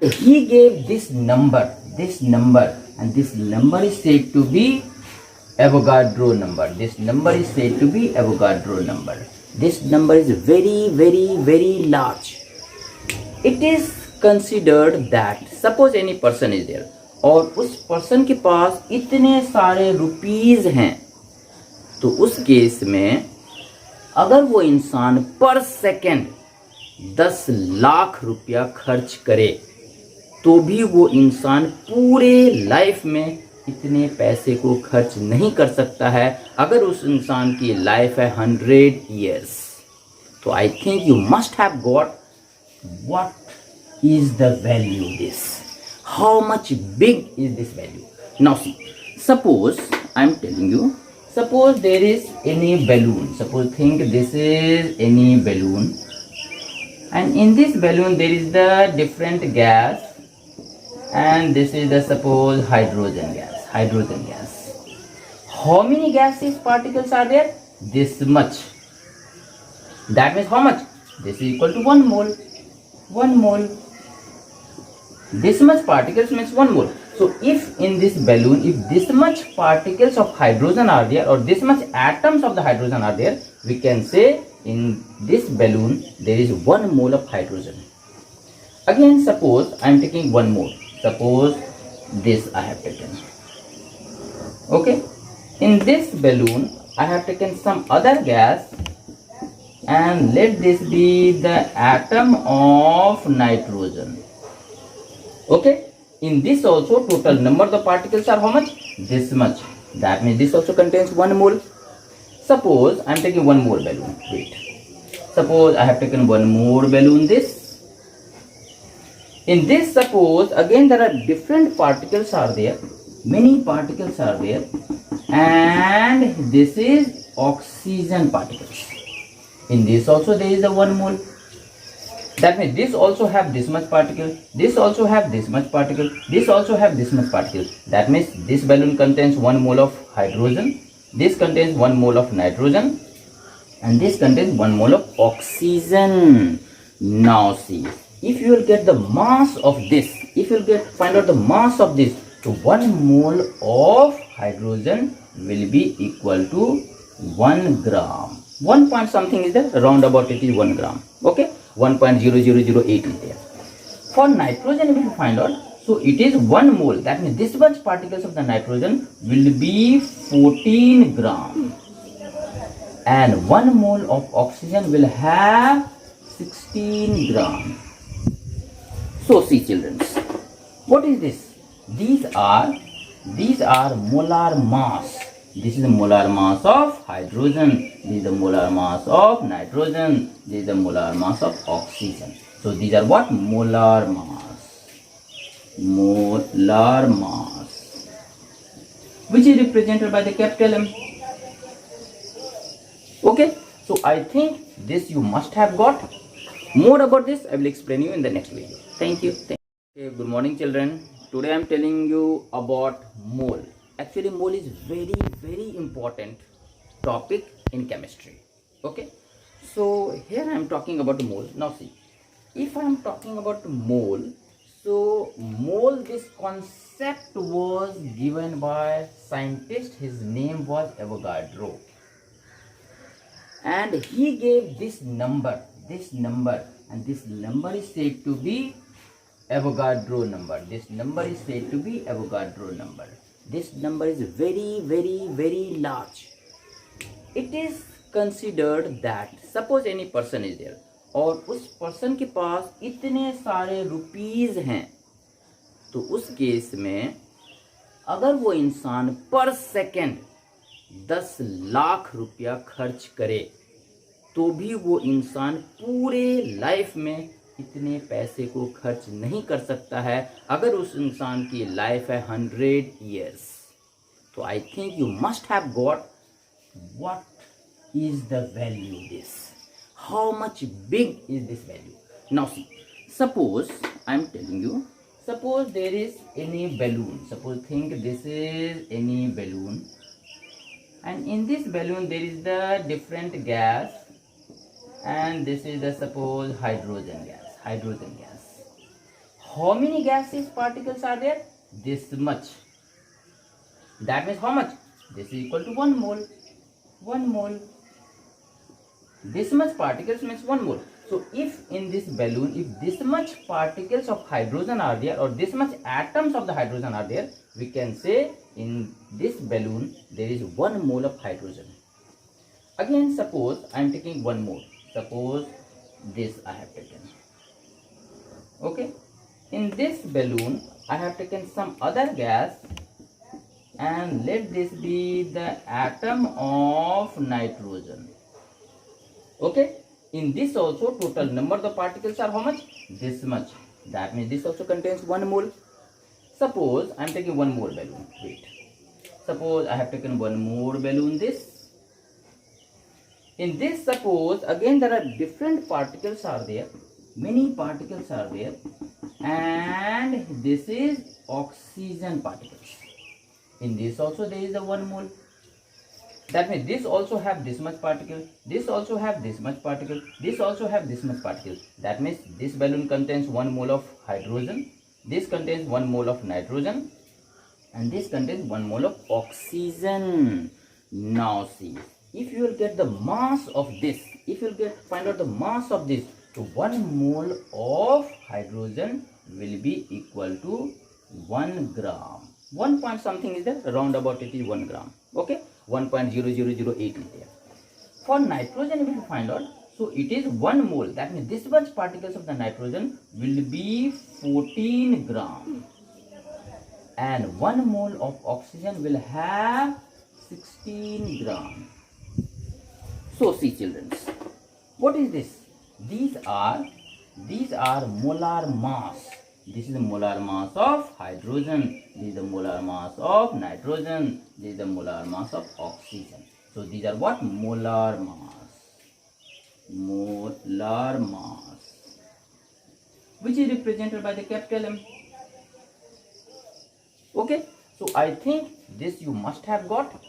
He gave this number, and this number is said to be Avogadro number. This number is said to be Avogadro number. This number is very, very, very large. It is considered that suppose any person is there और उस person के पास इतने सारे rupees हैं, तो उस case में अगर वो इंसान पर सेकंड 10 लाख रुपया खर्च करे तो भी वो इंसान पूरे लाइफ में इतने पैसे को खर्च नहीं कर सकता है अगर उस इंसान की लाइफ है 100 years. तो I think you must have got what is the value this, how much big is this value. Now see, suppose I am telling you, suppose there is any balloon, suppose think this is any balloon, and in this balloon there is the different gas, and this is the suppose hydrogen gas. How many gases particles are there? This much. That means how much? This is equal to 1 mole. This much particles means 1 mole. So if in this balloon, if this much particles of hydrogen are there or this much atoms of the hydrogen are there, we can say in this balloon there is 1 mole of hydrogen. Again, suppose I am taking 1 mole. Suppose this I have taken. Okay. In this balloon I have taken some other gas, and let this be the atom of nitrogen. Okay. In this also total number of the particles are how much? This much. That means this also contains 1 mole. Suppose I am taking 1 more balloon. Wait. Suppose I have taken 1 more balloon this. In this suppose again there are different particles are there. Many particles are there. And this is oxygen particles. In this also there is a 1 mole. That means this also have this much particle, this also have this much particle, this also have this much particle. That means this balloon contains 1 mole of hydrogen, this contains 1 mole of nitrogen, and this contains 1 mole of oxygen. Now see, if you will get the mass of this, if you will find out the mass of this, so 1 mole of hydrogen will be equal to 1 gram. 1 point something is there, round about it is 1 gram. Okay, 1.0008 is there. For nitrogen we will find out, so it is 1 mole. That means this much particles of the nitrogen will be 14 gram, and 1 mole of oxygen will have 16 gram. So see children, what is this? These are molar mass. This is the molar mass of hydrogen, this is the molar mass of nitrogen, this is the molar mass of oxygen. So these are what? Molar mass. Molar mass, which is represented by the capital M. Okay, so I think this you must have got. More about this I will explain you in the next video. Thank you. Okay, good morning children. Today I am telling you about mole. Actually mole is very, very important topic in chemistry. Okay, so here I am talking about mole. Now see, if I am talking about mole, so mole, this concept was given by scientist, his name was Avogadro, and he gave this number, and this number is said to be Avogadro number. This number is said to be Avogadro number. This number is very, very, very large. It is considered that suppose any person is there और उस person के पास इतने सारे rupees हैं, तो उस case में अगर वो इंसान पर सेकंड 10 लाख रुपया खर्च करे तो भी वो इंसान पूरे लाइफ में इतने पैसे को खर्च नहीं कर सकता है अगर उस इंसान की लाइफ है 100 years. तो I think you must have got what is the value this, how much big is this value. Now see, suppose I am telling you, suppose there is any balloon, suppose think this is any balloon, and in this balloon there is the different gas, and this is the suppose hydrogen gas. How many gaseous particles are there? This much. That means how much? This is equal to 1 mole. 1 mole. This much particles means 1 mole. So if in this balloon, if this much particles of hydrogen are there, or this much atoms of the hydrogen are there, we can say in this balloon there is 1 mole of hydrogen. Again, suppose I am taking 1 mole. Suppose this I have taken. Okay. In this balloon I have taken some other gas, and let this be the atom of nitrogen. Okay. In this also total number of the particles are how much? This much. That means this also contains 1 mole. Suppose I am taking 1 more balloon. Wait. Suppose I have taken 1 more balloon this. In this, suppose again there are different particles are there. Many particles are there. And this is oxygen particles. In this also there is a 1 mole. That means this also have this much particle, this also have this much particle, this also have this much particle. That means this balloon contains 1 mole of hydrogen, this contains 1 mole of nitrogen, and this contains 1 mole of oxygen. Now see, if you will get the mass of this, if you will find out the mass of this, so 1 mole of hydrogen will be equal to 1 gram. 1 point something is there, round about it is 1 gram. Okay. 1.0008 is there. For nitrogen we will find out, so it is 1 mole. That means this much particles of the nitrogen will be 14 gram, and 1 mole of oxygen will have 16 gram. So see children, what is this? These are molar mass. This is the molar mass of hydrogen. This is the molar mass of nitrogen. This is the molar mass of oxygen. So these are what? Molar mass. Molar mass. Which is represented by the capital M. Okay. So I think this you must have got.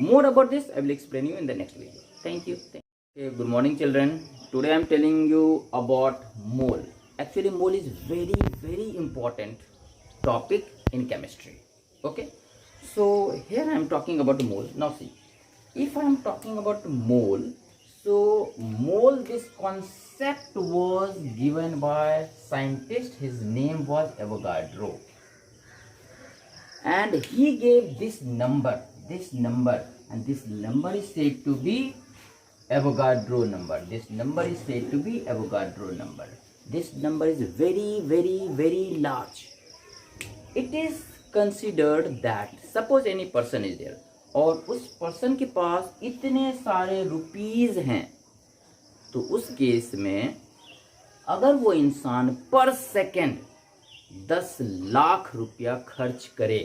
More about this I will explain you in the next video. Thank you. Okay, good morning children. Today I am telling you about mole. Actually mole is very important topic in chemistry. Okay, so here I am talking about mole. Now see, if I am talking about mole, so mole, this concept was given by scientist, his name was Avogadro, and he gave this number, and this number is said to be Avogadro number. This number is said to be Avogadro number. This number is very large. It is considered that suppose any person is there और उस person के पास इतने सारे rupees हैं, तो उस case में अगर वो इंसान पर सेकंड 10 लाख रुपया खर्च करे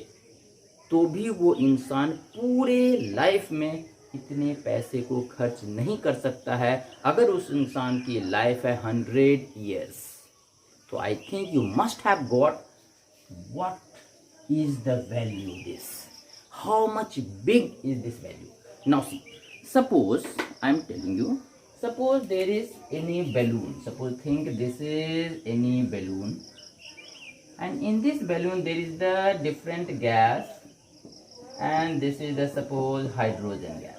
तो भी वो इंसान पूरे लाइफ में इतने पैसे को खर्च नहीं कर सकता है अगर उस इंसान की लाइफ है 100 years. तो I think you must have got what is the value this, how much big is this value. Now see, suppose I am telling you, suppose there is any balloon, suppose think this is any balloon, and in this balloon there is the different gas, and this is the suppose hydrogen gas.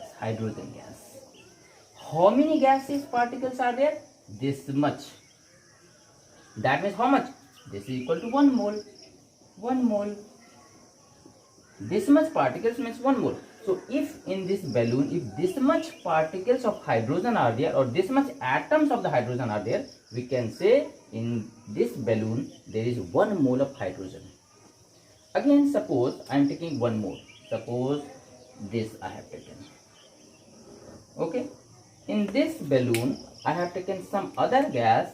How many gaseous particles are there? This much. That means how much? This is equal to 1 mole. 1 mole. This much particles means 1 mole. So if in this balloon, if this much particles of hydrogen are there, or this much atoms of the hydrogen are there, we can say in this balloon there is 1 mole of hydrogen. Again, suppose I am taking 1 mole. Suppose this I have taken. Okay. In this balloon I have taken some other gas,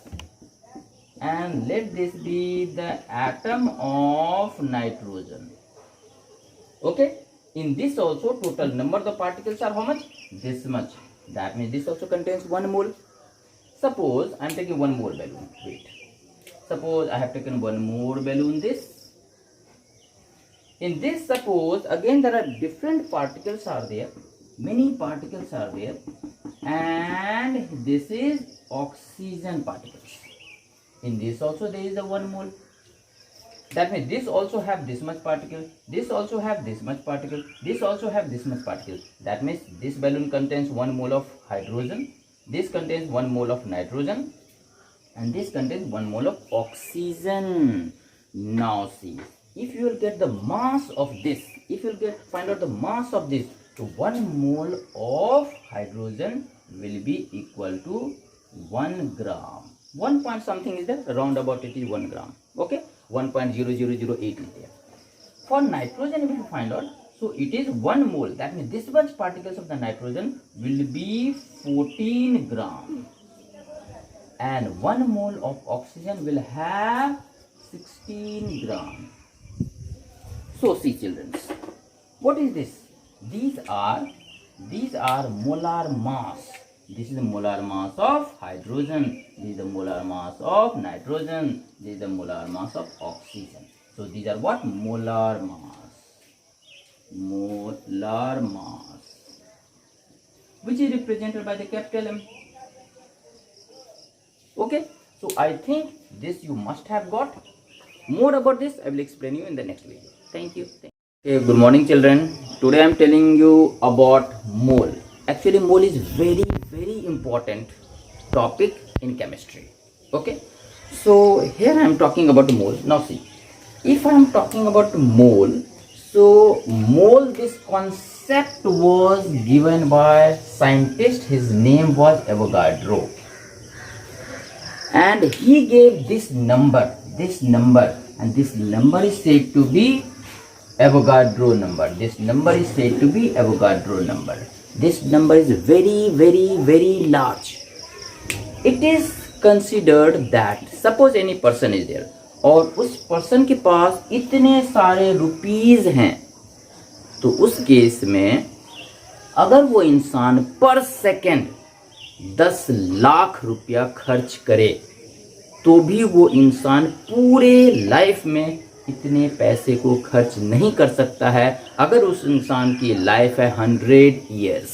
and let this be the atom of nitrogen. Okay. In this also total number of the particles are how much? This much. That means this also contains 1 mole. Suppose I am taking 1 more balloon. Wait. Suppose I have taken 1 more balloon this. In this, suppose again there are different particles are there. Many particles are there. And this is oxygen particles. In this also there is a 1 mole. That means this also have this much particle, this also have this much particle, this also have this much particle. That means this balloon contains 1 mole of hydrogen, this contains 1 mole of nitrogen, and this contains 1 mole of oxygen. Now see, if you will get the mass of this, if you will find out the mass of this, so 1 mole of hydrogen will be equal to 1 gram. 1 point something is there, around about it is 1 gram. Okay, 1.0008 is there. For nitrogen, we will find out, so it is 1 mole. That means this much particles of the nitrogen will be 14 gram, and 1 mole of oxygen will have 16 gram. So see children, what is this? These are molar mass. This is the molar mass of hydrogen, this is the molar mass of nitrogen, this is the molar mass of oxygen. So these are what? Molar mass. Molar mass, which is represented by the capital M. Okay, so I think this you must have got. More about this I will explain you in the next video. Thank you. Okay, good morning children. Today I am telling you about mole. Actually mole is very important topic in chemistry. Okay, so here I am talking about mole. Now see, if I am talking about mole, so mole, this concept was given by scientist, his name was Avogadro, and he gave this number, and this number is said to be Avogadro number. This number is said to be Avogadro number. This number is very large. It is considered that suppose any person is there और उस person के पास इतने सारे rupees हैं, तो उस case में अगर वो इंसान पर सेकंड 10 लाख रुपया खर्च करे तो भी वो इंसान पूरे लाइफ में इतने पैसे को खर्च नहीं कर सकता है अगर उस इंसान की लाइफ है 100 years.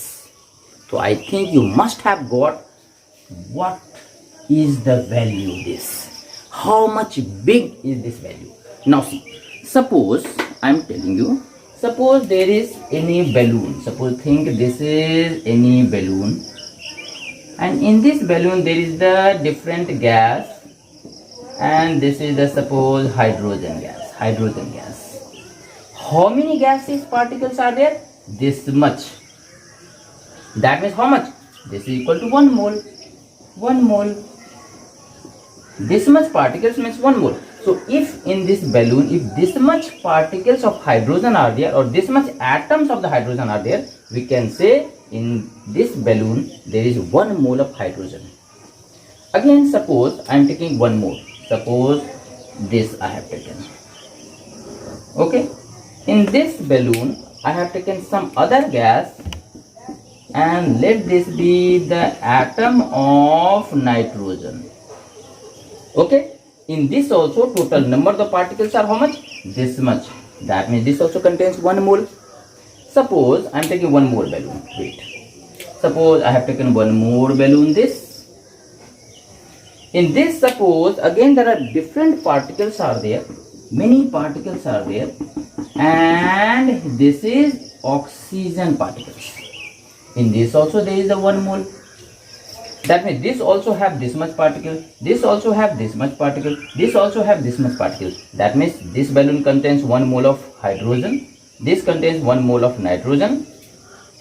तो I think you must have got what is the value this, how much big is this value. Now see, suppose I am telling you, suppose there is any balloon, suppose think this is any balloon, and in this balloon there is the different gas, and this is the suppose hydrogen gas. How many gases particles are there? This much. That means how much? This is equal to 1 mole. This much particles means 1 mole. So if in this balloon, if this much particles of hydrogen are there, or this much atoms of the hydrogen are there, we can say in this balloon there is 1 mole of hydrogen. Again, suppose I am taking 1 mole. Suppose this I have taken. Okay. In this balloon I have taken some other gas, and let this be the atom of nitrogen. Okay. In this also total number of the particles are how much? This much. That means this also contains 1 mole. Suppose I am taking 1 more balloon. Wait. Suppose I have taken 1 more balloon this. In this, suppose again there are different particles are there. Many particles are there. And this is oxygen particles. In this also there is the 1 mole. That means this also have this much particle, this also have this much particle, this also have this much particle. That means this balloon contains 1 mole of hydrogen, this contains 1 mole of nitrogen,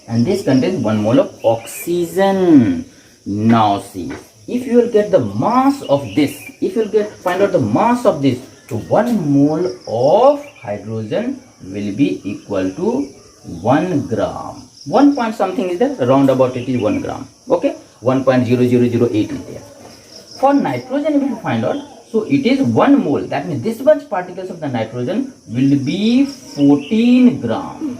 and this contains 1 mole of oxygen. Now see, if you will get the mass of this, if you will find out the mass of this, so 1 mole of hydrogen will be equal to 1 gram. 1 point something is there, around about it is 1 gram. Okay. 1.0008 is there. For nitrogen we will find out, so it is 1 mole. That means this much particles of the nitrogen will be 14 gram,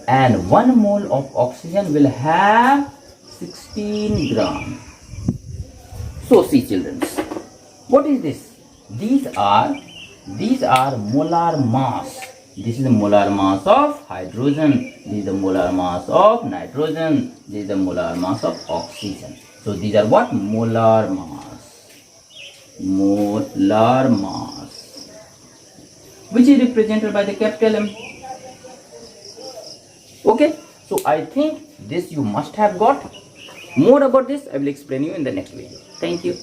and 1 mole of oxygen will have 16 gram. So see children, what is this? These are molar mass. This is the molar mass of hydrogen, this is the molar mass of nitrogen, this is the molar mass of oxygen. So these are what? Molar mass. Molar mass. which is represented by the capital M. Okay, so I think this you must have got. More about this I will explain you in the next video. Thank you.